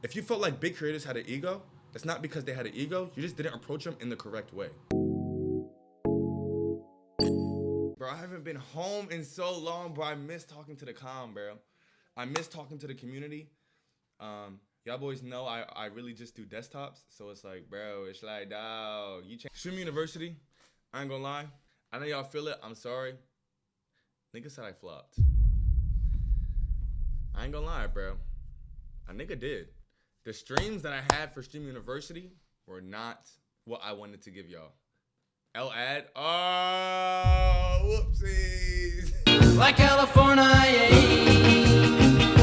If you felt like big creators had an ego, that's not because they had an ego. You just didn't approach them in the correct way. Bro, I haven't been home in so long, bro. I miss talking to the com, bro. I miss talking to the community. Y'all boys know I really just do desktops. So it's like, bro, it's like, dawg, you change. Stream University, I ain't gonna lie. I know y'all feel it. I'm sorry. Nigga said I flopped. I ain't gonna lie, bro. A nigga did. The streams that I had for Stream University were not what I wanted to give y'all. L-Ad. Oh, whoopsies. Like California.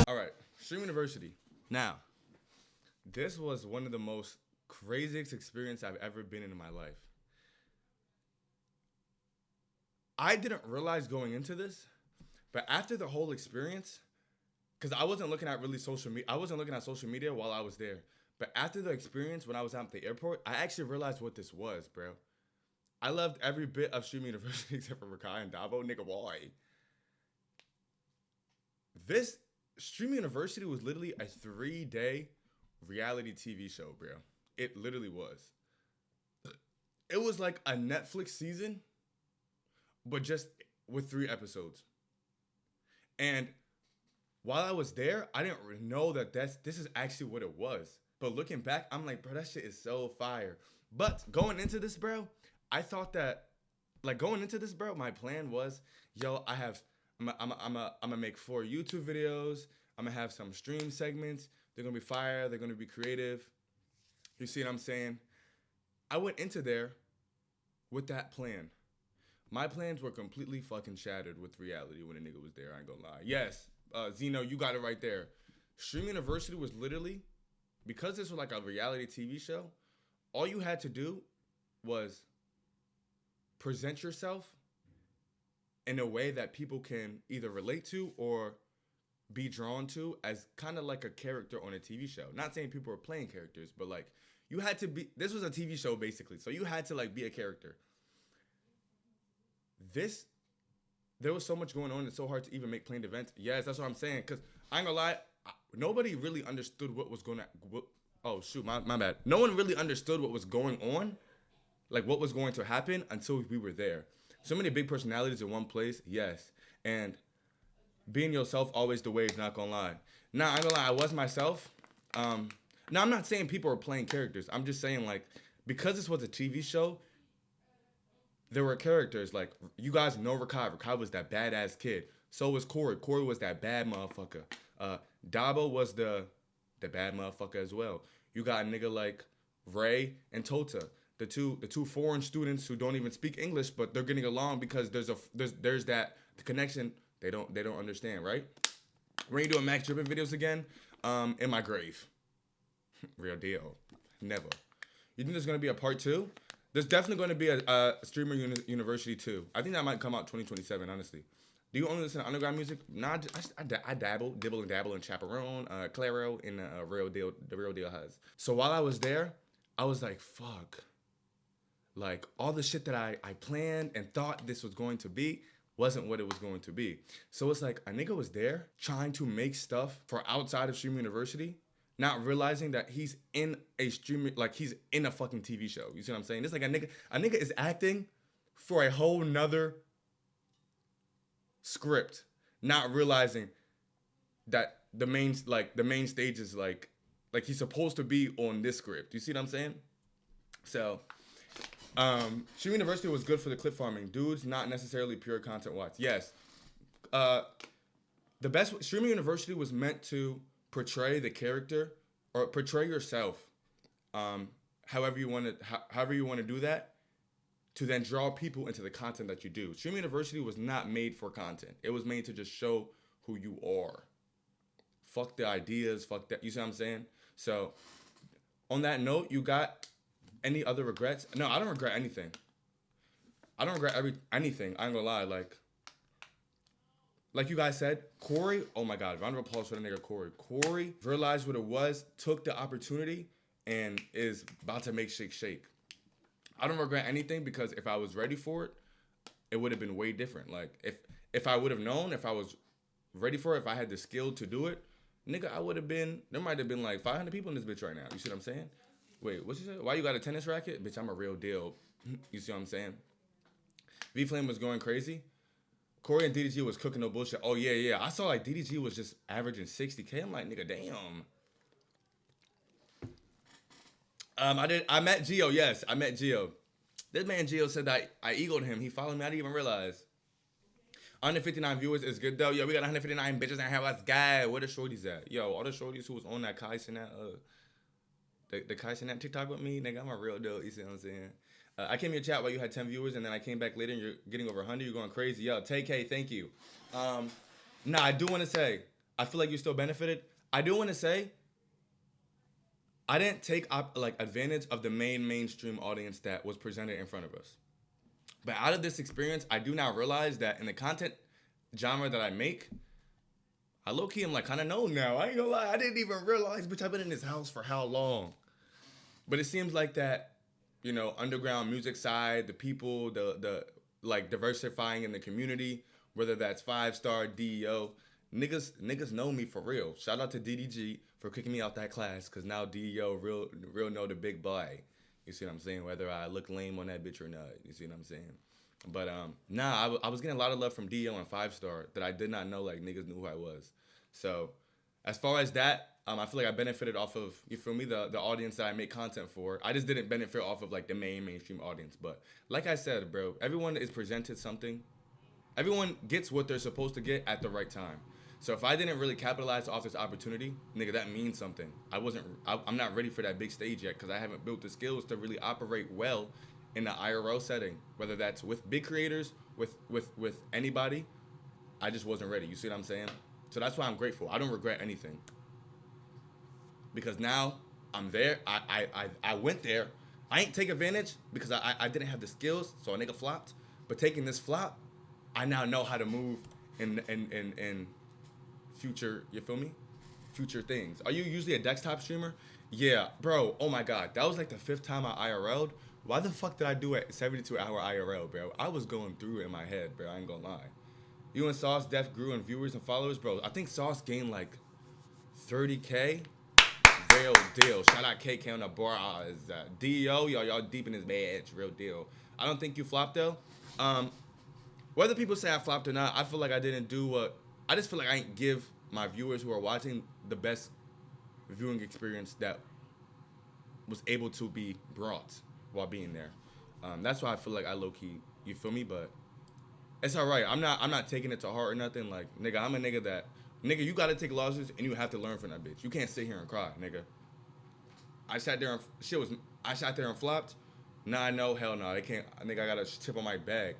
All right, Stream University. Now, this was one of the most craziest experiences I've ever been in my life. I didn't realize going into this, but after the whole experience, because I wasn't looking at really social media. I wasn't looking at social media while I was there. But after the experience, when I was at the airport, I actually realized what this was, bro. I loved every bit of Stream University except for Rakai and Dabo. Nigga, why? This Stream University was literally a 3-day reality TV show, bro. It literally was. It was like a Netflix season, but just with 3 episodes. And while I was there, I didn't know that this is actually what it was. But looking back, I'm like, bro, that shit is so fire. But going into this, bro, I thought that, like, going into this, bro, my plan was, yo, I'm gonna make 4 YouTube videos. I'm gonna have some stream segments. They're gonna be fire. They're gonna be creative. You see what I'm saying? I went into there with that plan. My plans were completely fucking shattered with reality when a nigga was there. I ain't gonna lie. Yes. Zeno, you got it right there. Stream University was literally, because this was like a reality TV show, all you had to do was present yourself in a way that people can either relate to or be drawn to as kind of like a character on a TV show. Not saying people were playing characters, but like you had to be, this was a TV show basically. So you had to like be a character. There was so much going on. It's so hard to even make planned events. Yes, that's what I'm saying. Because I ain't gonna lie, nobody really understood what was going to... Oh, shoot, my bad. No one really understood what was going on, like what was going to happen until we were there. So many big personalities in one place, yes. And being yourself, always the wave, not gonna lie. Nah, I ain't gonna lie, I was myself. Now, I'm not saying people are playing characters. I'm just saying, like, because this was a TV show, there were characters, like, you guys know Rakai. Rakai was that badass kid. So was Corey. Corey was that bad motherfucker. Dabo was the bad motherfucker as well. You got a nigga like Ray and Tota, the two foreign students who don't even speak English, but they're getting along because there's that connection they don't understand, right? We're gonna do Max Drippin videos again, in my grave. Real deal. Never. You think there's gonna be a part 2? There's definitely going to be a Streamer University 2. I think that might come out 2027, honestly. Do you only listen to underground music? Nah, I dibble and dabble in Chaperone, Claro, and the Real Deal has. So while I was there, I was like, fuck. Like, all the shit that I planned and thought this was going to be wasn't what it was going to be. So it's like, a nigga was there trying to make stuff for outside of Streamer University, not realizing that he's in a streamer, like he's in a fucking TV show. You see what I'm saying? It's like a nigga is acting for a whole nother script, not realizing that the main stage is like he's supposed to be on this script. You see what I'm saying? So, Stream University was good for the clip farming. Dudes, not necessarily pure content watch. Yes. The best, Streaming University was meant to portray the character or portray yourself, however you want to do that, to then draw people into the content that you do. Stream University was not made for content. It was made to just show who you are. Fuck the ideas, fuck that. You see what I'm saying? So, on that note, you got any other regrets? No, I don't regret anything. I don't regret anything. I ain't gonna lie, like you guys said, Corey, oh my God, round of applause for the nigga Corey. Corey realized what it was, took the opportunity, and is about to make shake shake. I don't regret anything because if I was ready for it, it would have been way different. Like if I would have known, if I was ready for it, if I had the skill to do it, nigga, there might have been like 500 people in this bitch right now. You see what I'm saying? Wait, what you say? Why you got a tennis racket? Bitch, I'm a real deal. You see what I'm saying? V-Flame was going crazy. Corey and DDG was cooking no bullshit. Oh, yeah. I saw like DDG was just averaging 60K. I'm like, nigga, damn. I met Gio, yes. I met Gio. This man Gio said that I egoed him. He followed me. I didn't even realize. 159 viewers is good though. Yo, we got 159 bitches in here. Let's go. Where the shorties at? Yo, all the shorties who was on that Kai Sinat, the Kai Sinat TikTok with me, nigga, I'm a real dude. You see what I'm saying? I came in your chat while you had 10 viewers, and then I came back later and you're getting over 100. You're going crazy. Yo, TK, thank you. Nah, I do want to say, I feel like you still benefited. I do want to say, I didn't take advantage of the mainstream audience that was presented in front of us. But out of this experience, I do now realize that in the content genre that I make, I low-key am like kind of known now. I ain't gonna lie. I didn't even realize, bitch, I've been in this house for how long? But it seems like that, you know, underground music side, the people, the like diversifying in the community, whether that's 5-star, DEO, niggas know me for real. Shout out to DDG for kicking me out that class, because now DEO real know the big boy. You see what I'm saying? Whether I look lame on that bitch or not. You see what I'm saying? But I was getting a lot of love from DEO and 5-star that I did not know like niggas knew who I was. So as far as that, I feel like I benefited off of, you feel me, the audience that I make content for. I just didn't benefit off of like the mainstream audience. But like I said, bro, everyone is presented something. Everyone gets what they're supposed to get at the right time. So if I didn't really capitalize off this opportunity, nigga, that means something. I'm not ready for that big stage yet because I haven't built the skills to really operate well in the IRL setting, whether that's with big creators, with anybody. I just wasn't ready. You see what I'm saying? So that's why I'm grateful. I don't regret anything. Because now I'm there. I went there. I ain't take advantage because I didn't have the skills, so a nigga flopped. But taking this flop, I now know how to move in future, you feel me? Future things. Are you usually a desktop streamer? Yeah, bro. Oh my God. That was like the 5th time I IRL'd. Why the fuck did I do a 72-hour IRL, bro? I was going through it in my head, bro. I ain't gonna lie. You and Sauce Def grew in viewers and followers, bro. I think Sauce gained like 30K. Real deal. Shout out KK on the bar. DEO, y'all deep in his badge. Real deal. I don't think you flopped though. Whether people say I flopped or not, I feel like I didn't do what. I just feel like I ain't give my viewers who are watching the best viewing experience that was able to be brought while being there. That's why I feel like I low-key, you feel me? But it's all right. I'm not taking it to heart or nothing. Like, nigga, I'm a nigga that, nigga, you gotta take losses and you have to learn from that bitch. You can't sit here and cry, nigga. I sat there and flopped. Nah, no, hell no. They can't. Nigga, I got a chip on my back.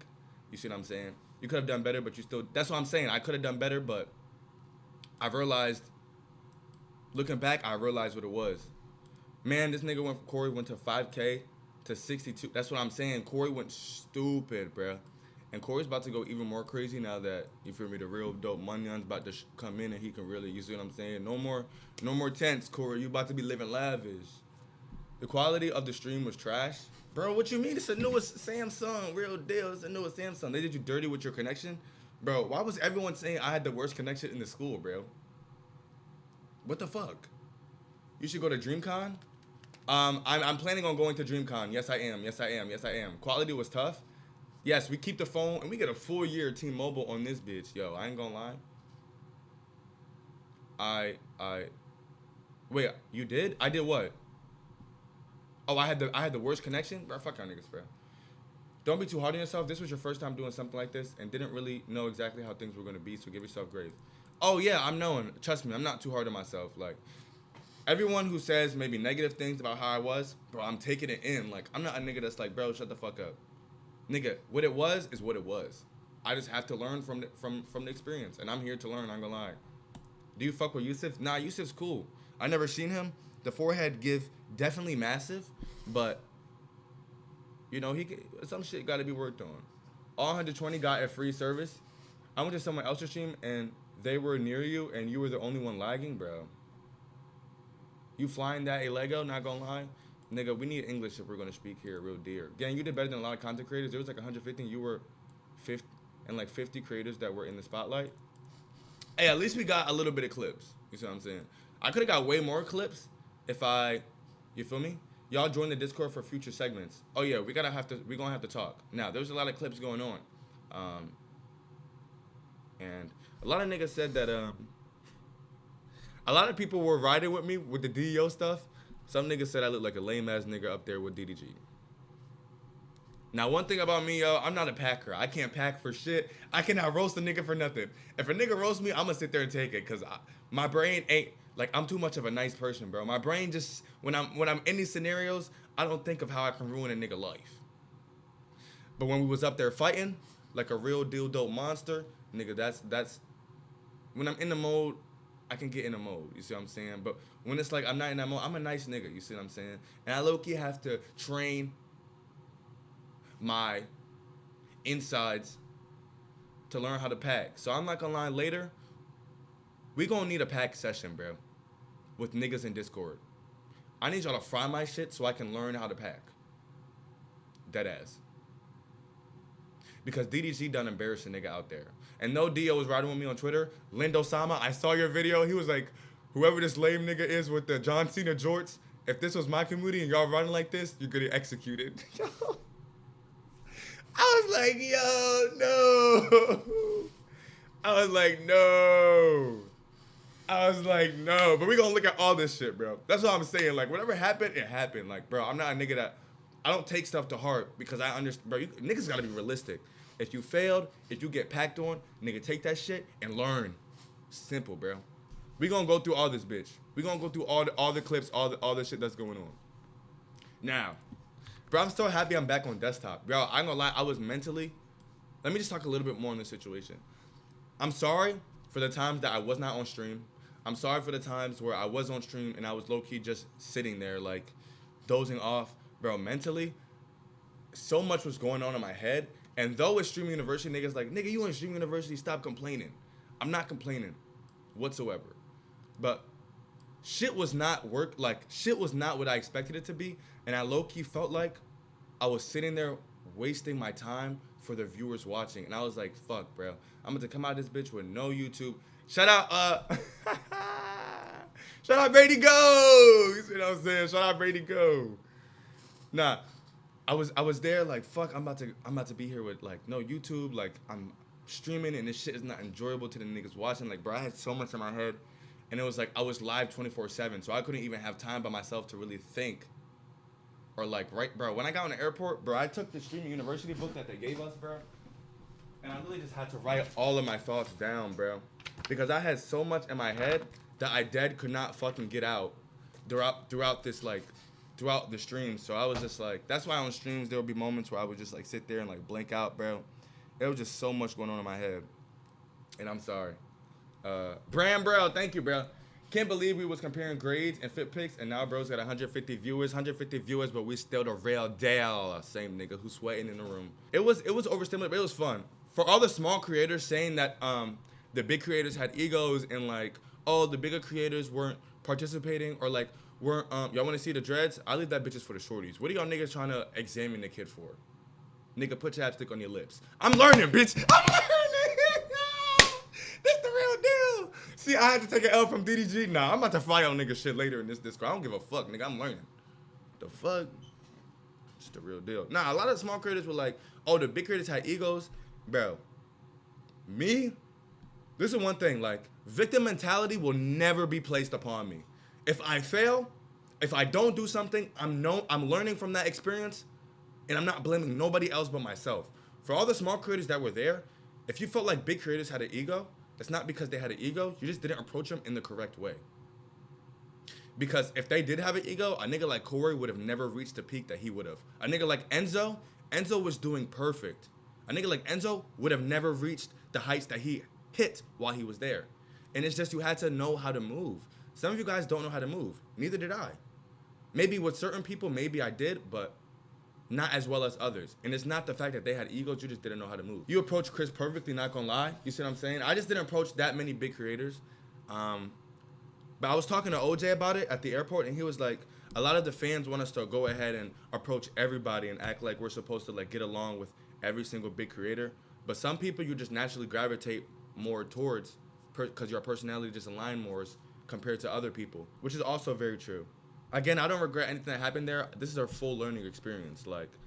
You see what I'm saying? You could have done better, but you still. That's what I'm saying. I could have done better, but I've realized. Looking back, I realized what it was. Man, this nigga Corey went to 5K to 62. That's what I'm saying. Corey went stupid, bruh. And Corey's about to go even more crazy now that, you feel me, the real dope money's about to come in and he can really, you see what I'm saying? No more tents, Corey. You about to be living lavish. The quality of the stream was trash. Bro, what you mean? It's the newest Samsung, real deal. It's the newest Samsung. They did you dirty with your connection? Bro, why was everyone saying I had the worst connection in the school, bro? What the fuck? You should go to DreamCon? I'm planning on going to DreamCon. Yes, I am. Quality was tough. Yes, we keep the phone, and we get a full year T-Mobile on this bitch. Yo, I ain't gonna lie. Wait, you did? I did what? Oh, I had the worst connection? Bro, fuck y'all niggas, bro. Don't be too hard on yourself. This was your first time doing something like this, and didn't really know exactly how things were gonna be, so give yourself grace. Oh, yeah, I'm knowing. Trust me, I'm not too hard on myself. Like, everyone who says maybe negative things about how I was, bro, I'm taking it in. Like, I'm not a nigga that's like, bro, shut the fuck up. Nigga, what it was is what it was. I just have to learn from the experience, and I'm here to learn. I'm gonna lie. Do you fuck with Yusuf? Nah, Yusuf's cool. I never seen him. The forehead give definitely massive, but you know some shit got to be worked on. All 120 got a free service. I went to someone else's stream and they were near you, and you were the only one lagging, bro. You flying that a Lego? Not gonna lie. Nigga, we need English if we're gonna speak here, real dear. Gang, you did better than a lot of content creators. There was like 150, you were 50, and like 50 creators that were in the spotlight. Hey, at least we got a little bit of clips. You see what I'm saying? I could have got way more clips if you feel me? Y'all join the Discord for future segments. Oh yeah, we're gonna have to talk. Now, there's a lot of clips going on. And a lot of niggas said that a lot of people were riding with me with the DEO stuff. Some niggas said I look like a lame ass nigga up there with DDG. Now, one thing about me, yo, I'm not a packer. I can't pack for shit. I cannot roast a nigga for nothing. If a nigga roasts me, I'm gonna sit there and take it, cause my brain ain't like, I'm too much of a nice person, bro. My brain just when I'm in these scenarios, I don't think of how I can ruin a nigga life. But when we was up there fighting like a real deal dope monster, nigga, that's when I'm in the mode, I can get in the mode. You see what I'm saying? But when it's like I'm not in that mode, I'm a nice nigga. You see what I'm saying? And I low-key have to train my insides to learn how to pack. So I'm not gonna lie, later we gonna need a pack session, bro, with niggas in Discord. I need y'all to fry my shit so I can learn how to pack. Deadass. Because DDG done embarrassed a nigga out there. And no Dio was riding with me on Twitter. Lindo Sama, I saw your video. He was like, whoever this lame nigga is with the John Cena jorts, if this was my community and y'all running like this, you're gonna get executed. I was like, yo, no. I was like, no. But we gonna look at all this shit, bro. That's what I'm saying. Like, whatever happened, it happened. Like, bro, I'm not a nigga that, I don't take stuff to heart because I understand, bro, niggas gotta be realistic. If you failed, if you get packed on, nigga, take that shit and learn. Simple, bro. We gonna go through all this, bitch. We gonna go through all the clips, all the shit that's going on. Now, bro, I'm so happy I'm back on desktop. Bro, I ain't gonna lie, I was mentally, let me just talk a little bit more on this situation. I'm sorry for the times that I was not on stream. I'm sorry for the times where I was on stream and I was low-key just sitting there, like, dozing off. Bro, mentally, so much was going on in my head. And though it's Stream University, niggas like, nigga, you in Stream University, stop complaining. I'm not complaining whatsoever. But shit was not what I expected it to be. And I low-key felt like I was sitting there wasting my time for the viewers watching. And I was like, fuck, bro. I'm going to come out of this bitch with no YouTube. Shout out, shout out Brady Go. You see what I'm saying? Shout out Brady Go. Nah, I was there like, fuck, I'm about to be here with like no YouTube, like I'm streaming and this shit is not enjoyable to the niggas watching. Like, bro, I had so much in my head and it was like I was live 24/7, so I couldn't even have time by myself to really think. Or like, right, bro, when I got on the airport, bro, I took the Stream University book that they gave us, bro, and I really just had to write all of my thoughts down, bro, because I had so much in my head that I could not fucking get out throughout the stream. So I was just like, that's why on streams there would be moments where I would just like sit there and like blank out, bro. There was just so much going on in my head. And I'm sorry. Bram, bro, thank you, bro. Can't believe we was comparing grades and fit pics and now bro's got 150 viewers, but we still the real deal. Same nigga who's sweating in the room. It was overstimulating, but it was fun. For all the small creators saying that the big creators had egos and like, oh, the bigger creators weren't participating or like, y'all want to see the dreads? I leave that bitches for the shorties. What are y'all niggas trying to examine the kid for? Nigga, put chapstick on your lips. I'm learning, bitch. I'm learning. This the real deal. See, I had to take an L from DDG. Nah, I'm about to fly on nigga shit later in this Discord. I don't give a fuck, nigga. I'm learning. The fuck? It's the real deal. Nah, a lot of small creators were like, oh, the big creators had egos. Bro, me? This is one thing. Like, victim mentality will never be placed upon me. If I fail, if I don't do something, I'm learning from that experience, and I'm not blaming nobody else but myself. For all the small creators that were there, if you felt like big creators had an ego, it's not because they had an ego, you just didn't approach them in the correct way. Because if they did have an ego, a nigga like Corey would have never reached the peak that he would have. A nigga like Enzo was doing perfect. A nigga like Enzo would have never reached the heights that he hit while he was there. And it's just you had to know how to move. Some of you guys don't know how to move. Neither did I. Maybe with certain people, maybe I did, but not as well as others. And it's not the fact that they had egos, you just didn't know how to move. You approached Chris perfectly, not gonna lie. You see what I'm saying? I just didn't approach that many big creators. But I was talking to OJ about it at the airport, and he was like, a lot of the fans want us to go ahead and approach everybody and act like we're supposed to like get along with every single big creator. But some people you just naturally gravitate more towards because your personality just aligned more compared to other people, which is also very true. Again, I don't regret anything that happened there. This is a full learning experience. Like,